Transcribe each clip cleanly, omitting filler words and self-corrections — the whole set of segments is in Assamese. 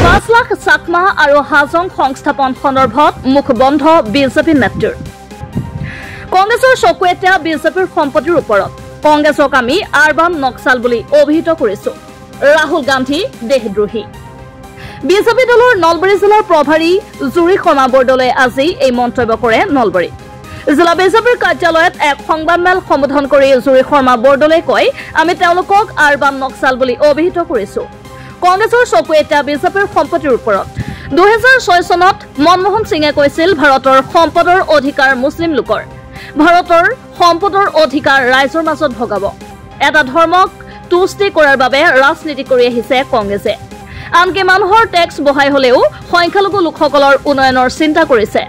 5 লাখ চাকমা আৰু হাজং সংস্থাপন সন্দৰ্ভত মুখ বন্ধ বিজেপি নেত্ৰীৰ কংগ্ৰেছৰ চকু এতিয়া বিজেপিৰ সম্পত্তিৰ ওপৰত কংগ্ৰেছক আমি আৰবান নক্সাল বুলি অভিহিত কৰিছো ৰাহুল গান্ধী দেশদ্ৰোহী বিজেপি দলৰ নলবাৰী জিলাৰ প্ৰভাৰী জুৰি শৰ্মা বৰদলৈ আজি এই মন্তব্য কৰে নলবাৰী জিলা বিজেপিৰ কাৰ্যালয়ত এক সংবাদমেল সম্বোধন কৰি জুৰি শৰ্মা বৰদলৈ কয় আমি তেওঁলোকক আৰবান নক্সাল বুলি অভিহিত কৰিছো কংগ্ৰেছৰ চকু এতিয়া বিজেপিৰ সম্পত্তিৰ ওপৰত 2006 চনত মনমোহন সিঙে কৈছিল ভাৰতৰ সম্পদৰ অধিকাৰ মুছলিম লোকৰ ভাৰতৰ সম্পদৰ অধিকাৰ ৰাইজৰ মাজত ভগাব এটা ধৰ্মক তুষ্টি কৰাৰ বাবে ৰাজনীতি কৰি আহিছে কংগ্ৰেছে আনকি মানুহৰ টেক্স বহাই হলেও সংখ্যালঘু লোকসকলৰ উন্নয়নৰ চিন্তা কৰিছে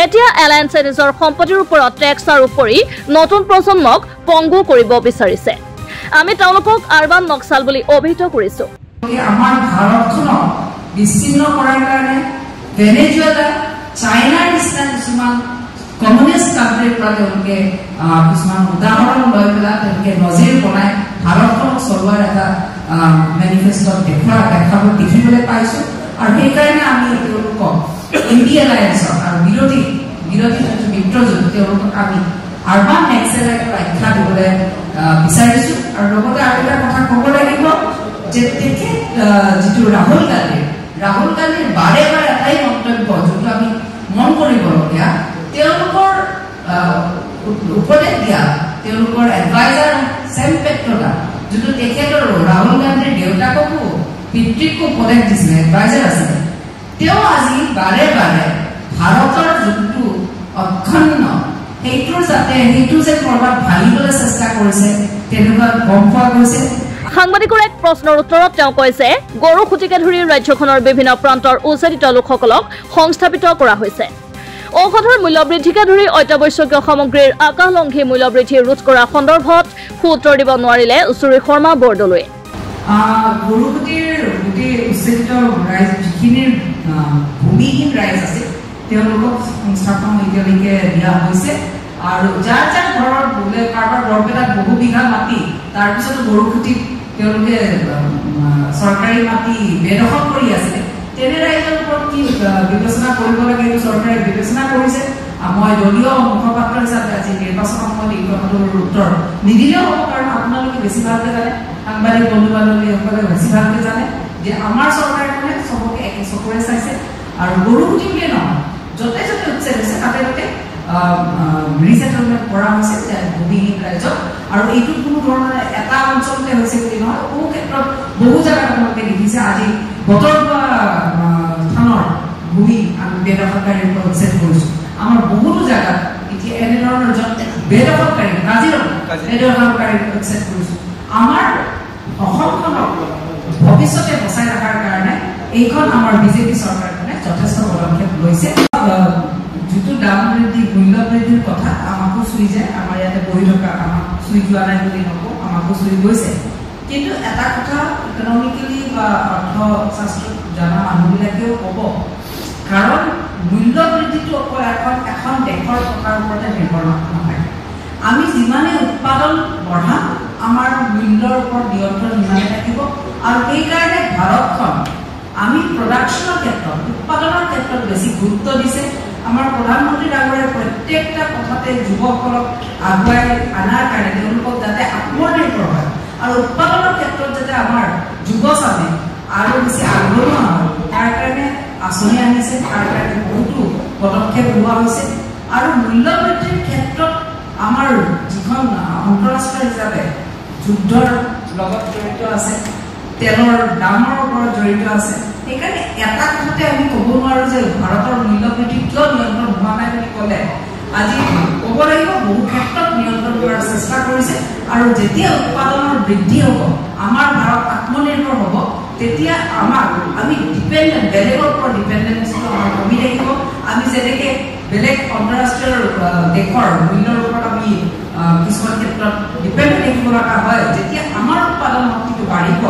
এতিয়া এলায়েন্সে নিজৰ সম্পত্তিৰ ওপৰত টেক্স আৰোপ কৰি নতুন প্ৰজন্মক পংগু কৰিব বিচাৰিছে আমি তেওঁলোকক আৰবান নক্সাল বুলি অভিহিত কৰিছো আমাৰ ভাৰতখনক বিচ্ছিন্ন কৰাৰ কাৰণে ভেনেজুৱেলা চাইনাৰ নিচিনা কিছুমান কমিউনিষ্ট কাণ্ট্ৰিৰ পৰা তেওঁলোকে কিছুমান উদাহৰণ লৈ পেলাই তেওঁলোকে নজিৰ বনাই ভাৰতখনক চলোৱাৰ এটা মেনিফেষ্টত দেখাব দেখিবলৈ পাইছো আৰু সেইকাৰণে আমি তেওঁলোকক ইণ্ডিয়া এলায়েন্সক আৰু বিৰোধী মিত্ৰজোঁট তেওঁলোকক আমি আৰবান নেক্সেলৰ আখ্যা দিবলৈ বিচাৰিছো আৰু লগতে আৰু এটা কথা ক'ব লাগিব যে তেখেত যিটো ৰাহুল গান্ধীৰ বাৰে বাৰে এটাই মন্তব্য যোনটো আমি মন কৰিবলগীয়া তেওঁলোকৰ উপদেশ দিয়া তেওঁলোকৰ এডভাইজাৰ চেম পেট্ৰলা যোনটো তেখেতৰ ৰাহুল গান্ধীৰ দেউতাককো পিতৃকো উপদেশ দিছিলে এডভাইজাৰ আছিলে তেওঁ আজি বাৰে বাৰে ভাৰতৰ যোনটো অখণ্ড সেইটো যে কৰবাত ভাঙিবলৈ চেষ্টা কৰিছে তেনেকুৱা গম পোৱা গৈছে সাংবাদিকৰ এক প্ৰশ্নৰ উত্তৰত তেওঁ কৈছে গৰু খুটিকে ধৰি ৰাজ্যখনৰ বিভিন্ন প্ৰান্তৰ উচ্চাৰিত লোকসকলক সংস্থাপিত কৰা হৈছে ঔষধৰ মূল্য বৃদ্ধিকে ধৰি অত্যাৱশ্যকীয় সামগ্ৰীৰ আকাশলংঘী মূল্য বৃদ্ধি ৰোধ কৰা সন্দৰ্ভত উত্তৰ দিব নোৱাৰিলে জুৰি শৰ্মা বৰদলৈ গৰু খুটিৰ গোটেই উচ্চাৰিত ৰাইজ যিখিনি ভূমিহীন ৰাইজ আছে তেওঁলোকক সংস্থাপন এতিয়ালৈকে দিয়া হৈছে আৰু যাৰ ঘৰৰ বোলে কাৰোবাৰ বৰপেটাত বহু বিঘা মাটি তাৰপিছতো গৰু খুটিত তেওঁলোকে চৰকাৰী মাটি বেদখল কৰি আছে তেনে ৰাইজৰ ওপৰত কি বিবেচনা কৰিব লাগে এইটো চৰকাৰে বিবেচনা কৰিছে মই দলীয় মুখপাত্ৰ হিচাপে আজি নিৰ্বাচন সময়ত এই কথাটোৰ উত্তৰ নিদিলেও হ'ব কাৰণ আপোনালোকে বেছি ভালকে জানে সাংবাদিক বন্ধু বান্ধৱীসকলে বেছি ভালকে জানে যে আমাৰ চৰকাৰখনে চবকে একে চকুৰে চাইছে আৰু গৰু খুটি বুলিয়ে নহয় য'তে য'তে উচ্ছেদ হৈছে তাতে ৰিছেটলমেণ্ট কৰা হৈছে ভূমিহীন ৰাইজক আৰু এইটো কোনো ধৰণৰ এটা অঞ্চলতে হৈছে বুলি নহয় বহু ক্ষেত্ৰত বহু জেগাত আপোনালোকে দেখিছে আজি বতৰপোৱা স্থানৰ ভূমি আমি বেদখলকাৰীৰ পৰা উচ্ছেদ কৰিছো আমাৰ বহুতো জেগাত এতিয়া এনেধৰণৰ বেদখলকাৰী বেদখলকাৰীৰ উচ্ছেদ কৰিছো আমাৰ অসমখনক ভৱিষ্যতে বচাই ৰখাৰ কাৰণে এইখন আমাৰ বিজেপি চৰকাৰখনে যথেষ্ট পদক্ষেপ লৈছে যিটো দাম বৃদ্ধি মূল্য বৃদ্ধিৰ কথা আমাকো চুই যায় আমাৰ ইয়াতে বহি থকা আমাক চুই যোৱা নাই বুলি নকওঁ আমাকো চুই গৈছে কিন্তু এটা কথা ইকনমিকেলি বা অৰ্থশাস্ত্ৰ জনা মানুহবিলাকেও ক'ব কাৰণ মূল্য বৃদ্ধিটো অকল এখন দেশৰ টকাৰ ওপৰতে নিৰ্ভৰ নহয় আমি যিমানে উৎপাদন বঢ়াম আমাৰ মূল্যৰ ওপৰত নিয়ন্ত্ৰণ সিমানে থাকিব আৰু সেইকাৰণে ভাৰতখন আমি প্ৰডাকশ্যনৰ ক্ষেত্ৰত উৎপাদনৰ ক্ষেত্ৰত বেছি গুৰুত্ব দিছে আমাৰ প্ৰধানমন্ত্ৰী ডাঙৰীয়াৰ প্ৰত্যেকটা কথাতে যুৱকসকলক আগুৱাই অনাৰ কাৰণে তেওঁলোকক যাতে আত্মনিৰ্ভৰ হয় আৰু উৎপাদনৰ ক্ষেত্ৰত যাতে আমাৰ যুৱচামে আৰু বেছি আগ্ৰহ হয় তাৰ কাৰণে আঁচনি আনিছে তাৰ কাৰণে বহুতো পদক্ষেপ লোৱা হৈছে আৰু মূল্য বৃদ্ধিৰ ক্ষেত্ৰত আমাৰ যিখন আন্তঃৰাষ্ট্ৰীয় হিচাপে যুদ্ধৰ লগত জড়িত আছে তেলৰ দামৰ ওপৰত জড়িত আছে সেইকাৰণে এটা কথাতে আমি ক'ব নোৱাৰো যে ভাৰতৰ মূল্য বৃদ্ধি কিয় নিয়ন্ত্ৰণ হোৱা নাই বুলি ক'লে আজি ক'ব লাগিব বহু ক্ষেত্ৰত নিয়ন্ত্ৰণ কৰাৰ চেষ্টা কৰিছে আৰু যেতিয়া উৎপাদনৰ বৃদ্ধি হ'ব আমাৰ ভাৰত আত্মনিৰ্ভৰ হ'ব তেতিয়া আমি ডিপেণ্ডেণ্ট বেলেগৰ ওপৰত ডিপেণ্ডেঞ্চটো আমাৰ কমি থাকিব আমি যেনেকৈ বেলেগ আন্তঃৰাষ্ট্ৰীয় দেশৰ মূল্যৰ ওপৰত আমি কিছুমান ক্ষেত্ৰত ডিপেণ্ডেণ্ট থাকিব লগা হয় যেতিয়া আমাৰ উৎপাদন শক্তিটো বাঢ়িব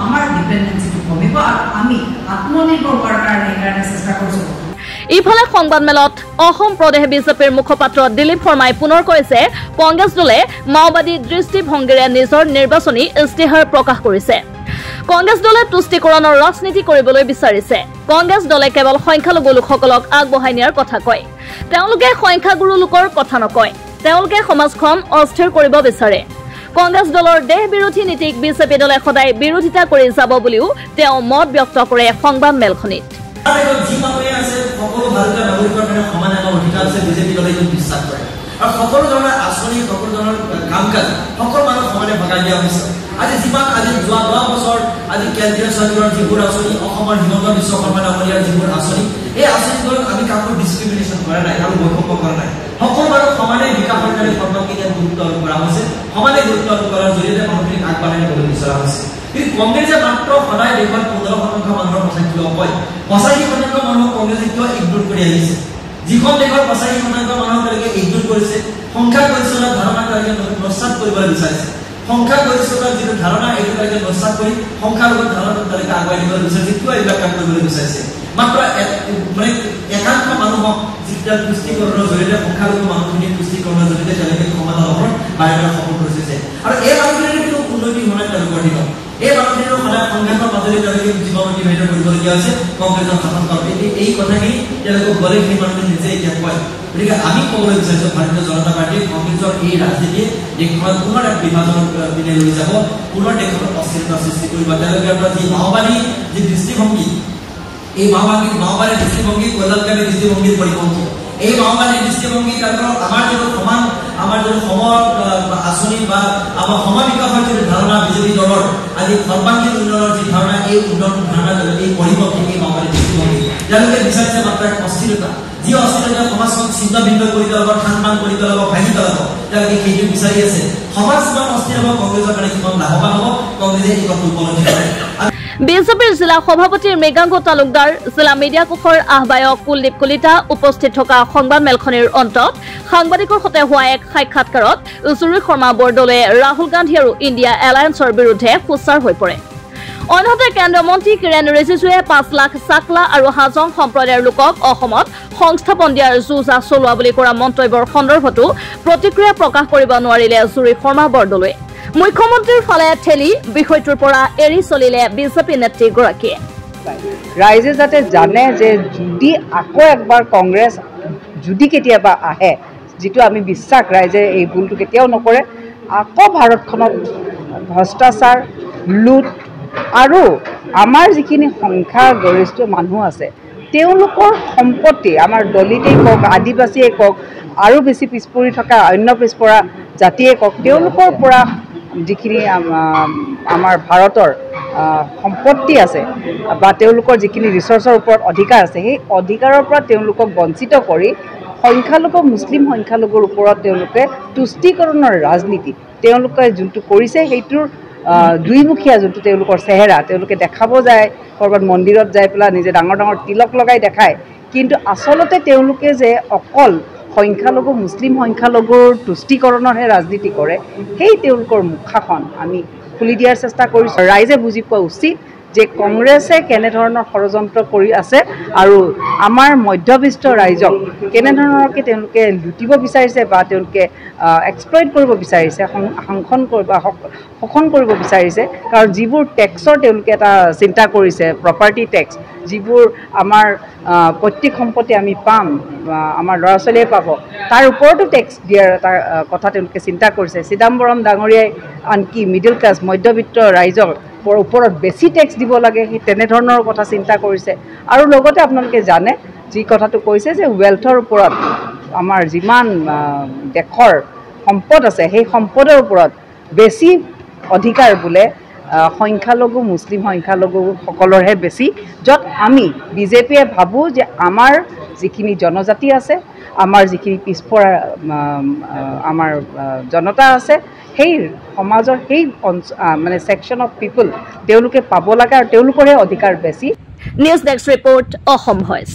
আমাৰ ডিপেণ্ডেঞ্চিটো কমিব আৰু আমি আত্মনিৰ্ভৰ হোৱাৰ কাৰণে এইকাৰণে চেষ্টা কৰিছোঁ ইফালে সংবাদমেলত অসম প্ৰদেশ বিজেপিৰ মুখপাত্ৰ দিলীপ শৰ্মাই পুনৰ কৈছে কংগ্ৰেছ দলে মাওবাদী দৃষ্টিভংগীৰে নিজৰ নিৰ্বাচনী ইস্তিহাৰ প্ৰকাশ কৰিছে কংগ্ৰেছ দলে তুষ্টিকৰণৰ ৰাজনীতি কৰিবলৈ বিচাৰিছে। কংগ্ৰেছ দলে কেৱল সংখ্যালঘু লোকসকলক আগবঢ়াই নিয়াৰ কথা কয়। তেওঁলোকে সংখ্যাগুৰু লোকৰ কথা নকয়। তেওঁলোকে সমাজখন অস্থিৰ কৰিব বিচাৰে। কংগ্ৰেছ দলৰ দেশ বিৰোধী নীতিক বিজেপি দলে সদায় বিৰোধিতা কৰি যাব বুলিও তেওঁ মত ব্যক্ত কৰে সংবাদ মেলখনিত। সকলো ধৰণৰ আঁচনি সকলো ধৰণৰ কাম কাজ সকলো মানুহ সমানে ভগাই দিয়া হৈছে। আজি যিমান আজি যোৱা 10 বছৰ আজি কেন্দ্ৰীয় চৰকাৰৰ যিবোৰ আঁচনি অসমৰ হিমন্ত বিশ্ব শৰ্মা ডাঙৰীয়াৰ যিবোৰ আঁচনি এই আঁচনিবোৰত আমি কাকো ডিছক্ৰিমিনেশ্যন কৰা নাই, কাকো বৈষম্য কৰা নাই। সকলো মানুহ সমানে বিকাশৰ কাৰণে সৰ্বকেইটা গুৰুত্ব আৰোপ কৰা হৈছে। সমানে গুৰুত্ব আৰোপ কৰাৰ জৰিয়তে মানুহখিনিক আগবঢ়াই নিবলৈ বিচৰা হৈছে। কিন্তু কংগ্ৰেছে মাত্ৰ সদায় দেশত 15% মানুহৰ কথা কিয় কয়? 85% মানুহক কংগ্ৰেছে কিয় ইগনোৰ কৰি আহিছে? যিখন দেশৰ 85% মানুহ তেওঁলোকে ইগনোৰ কৰিছে, সংখ্যাগৰিষ্ঠতাৰ ধাৰণা তেওঁলোকে নস্যাৎ কৰিবলৈ বিচাৰিছে। সংখ্যাগৰিষ্ঠতাৰ যিটো ধাৰণা এইটো তেওঁলোকে নস্যাৎ কৰি সংখ্যালঘুৰ ধাৰণাটো তেওঁলোকে আগুৱাই নিবলৈ বিচাৰিছে। কিয় এইবিলাক কাম কৰিবলৈ বিচাৰিছে? মাত্ৰ মানে একাংশ মানুহক যিকেইটা পুষ্টিকৰণৰ জৰিয়তে সংখ্যালঘু মানুহখিনিৰ পুষ্টিকৰণৰ জৰিয়তে তেওঁলোকে ক্ষমতালাভৰ বাহিৰৰ সপোন ৰচিছে। আৰু এই মানুহখিনিৰ কিন্তু উন্নতি হোৱা নাই তেওঁলোকৰ দিনত। এই মানুহখিনিৰ সদায় সংঘাতৰ মাজেৰে তেওঁলোকে জীৱন অতিবাহিত কৰিবলগীয়া হৈছে কংগ্ৰেছৰ শাসনকালত। এই কথাখিনি তেওঁলোকক গলেখিনি মানুহে নিজে এতিয়া কয়। গতিকে আমি ক'বলৈ বিচাৰিছোঁ ভাৰতীয় জনতা পাৰ্টীয়ে কংগ্ৰেছৰ এই ৰাজনীতিয়ে দেশখন পুনৰ এক বিভাজনৰ পিনে লৈ যাব, পুনৰ দেশত অস্থিৰতা সৃষ্টি কৰিব। তেওঁলোকে যি মাওবাদী যি দৃষ্টিভংগী, এই মাওবাদী দৃষ্টিভংগী কল্যাণকামী দৃষ্টিভংগীৰ পৰিপন্থী। এই মাওবাদী দৃষ্টিভংগী তেওঁলোকৰ আমাৰ যিটো সম আঁচনি বা আমাৰ সম বিকাশৰ যিটো ধাৰণা বিজেপি দলৰ আজি সৰ্বাংগীন উন্নয়নৰ যি ধাৰণা এই উন্নয়ন ধাৰণা এই পৰিপন্থী এই মাওবাদী দৃষ্টিভংগী তেওঁলোকে বিচাৰিছে মাত্ৰ এক অস্থিৰতা। যি অস্থিৰতা সমাজখন ছিন্ন ভিন্ন কৰি পেলাব, ঠান মান কৰি পেলাব, ভাঙি পেলাব, তেওঁলোকে সেইটো বিচাৰি আছে। সমাজ যিমান অস্থিৰ হ'ব কংগ্ৰেছৰ কাৰণে কিমান লাভৱান হ'ব কংগ্ৰেছে এই কথা উপলব্ধি কৰে। বিজেপিৰ জিলা সভাপতি মৃগাংক তালুকদাৰ, জিলা মিডিয়া কোষৰ আহ্বায়ক কুলদীপ কলিতা উপস্থিত থকা সংবাদ মেলখনিৰ অন্তত সাংবাদিকৰ সৈতে হোৱা এক সাক্ষাৎকাৰত জুৰি শৰ্মা বৰদলৈ ৰাহুল গান্ধী আৰু ইণ্ডিয়া এলায়েন্সৰ বিৰুদ্ধে সোচ্চাৰ হৈ পৰে। অন্যহাতে কেন্দ্ৰীয় মন্ত্ৰী কিৰেণ ৰিজিজুৱে 5 লাখ চাকলা আৰু হাজং সম্প্ৰদায়ৰ লোকক অসমত সংস্থাপন দিয়াৰ যুঁজা চলোৱা বুলি কৰা মন্তব্যৰ সন্দৰ্ভতো প্ৰতিক্ৰিয়া প্ৰকাশ কৰিব নোৱাৰিলে জুৰি শৰ্মা বৰদলৈয়ে। মুখ্যমন্ত্ৰীৰ ফালে ঠেলি বিষয়টোৰ পৰা এৰি চলিলে বিজেপি নেত্ৰীগৰাকীয়ে। ৰাইজে যাতে জানে যে যদি আকৌ একবাৰ কংগ্ৰেছ যদি কেতিয়াবা আহে, যিটো আমি বিশ্বাস ৰাইজে এই ভুলটো কেতিয়াও নকৰে, আকৌ ভাৰতখনত ভ্ৰষ্টাচাৰ, লুট আৰু আমাৰ যিখিনি সংখ্যাগৰিষ্ঠ মানুহ আছে তেওঁলোকৰ সম্পত্তি, আমাৰ দলিতেই কওক, আদিবাসীয়ে কওক, আৰু বেছি পিছপৰি থকা অন্য পিছপৰা জাতিয়ে কওক, তেওঁলোকৰ পৰা যিখিনি আমাৰ ভাৰতৰ সম্পত্তি আছে বা তেওঁলোকৰ যিখিনি ৰিচৰ্চৰ ওপৰত অধিকাৰ আছে সেই অধিকাৰৰ পৰা তেওঁলোকক বঞ্চিত কৰি সংখ্যালঘু মুছলিম সংখ্যালঘুৰ ওপৰত তেওঁলোকে তুষ্টিকৰণৰ ৰাজনীতি তেওঁলোকে যোনটো কৰিছে সেইটোৰ দুইমুখীয়া যোনটো তেওঁলোকৰ চেহেৰা তেওঁলোকে দেখাব যায়, ক'ৰবাত মন্দিৰত যাই পেলাই নিজে ডাঙৰ ডাঙৰ তিলক লগাই দেখায়, কিন্তু আচলতে তেওঁলোকে যে অকল সংখ্যালঘু মুছলিম সংখ্যালঘুৰ তুষ্টিকৰণৰহে ৰাজনীতি কৰে সেই তেওঁলোকৰ মুখাখন আমি খুলি দিয়াৰ চেষ্টা কৰিছোঁ। ৰাইজে বুজি পোৱা উচিত যে কংগ্ৰেছে কেনেধৰণৰ ষড়যন্ত্ৰ কৰি আছে আৰু আমাৰ মধ্যবিত্ত ৰাইজক কেনেধৰণৰকৈ তেওঁলোকে লুটিব বিচাৰিছে বা তেওঁলোকে এক্সপ্লইট কৰিব বিচাৰিছে, শোষণ কৰিব বিচাৰিছে। কাৰণ যিবোৰ টেক্সৰ তেওঁলোকে এটা চিন্তা কৰিছে, প্ৰপাৰ্টি টেক্স, যিবোৰ আমাৰ পৈতৃক সম্পত্তি আমি পাম, আমাৰ ল'ৰা ছোৱালীয়ে পাব, তাৰ ওপৰতো টেক্স দিয়াৰ এটা কথা তেওঁলোকে চিন্তা কৰিছে। চিদাম্বৰম ডাঙৰীয়াই আনকি মিডিল ক্লাছ মধ্যবিত্ত ৰাইজৰ ওপৰত বেছি টেক্স দিব লাগে সেই তেনেধৰণৰ কথা চিন্তা কৰিছে। আৰু লগতে আপোনালোকে জানে যি কথাটো কৈছে যে ৱেলথৰ ওপৰত আমাৰ যিমান দেশৰ সম্পদ আছে সেই সম্পদৰ ওপৰত বেছি অধিকাৰ বোলে সংখ্যালঘু মুছলিম সংখ্যালঘুসকলৰহে বেছি, য'ত আমি বিজেপিয়ে ভাবোঁ যে আমাৰ যিখিনি জনজাতি আছে, আমাৰ যিখিনি পিছপৰা আমাৰ জনতা আছে সেই সমাজৰ সেই মানে ছেকশ্যন অফ পিপল তেওঁলোকে পাব লাগে আৰু তেওঁলোকৰহে অধিকাৰ বেছি। News desk report, Assam voice.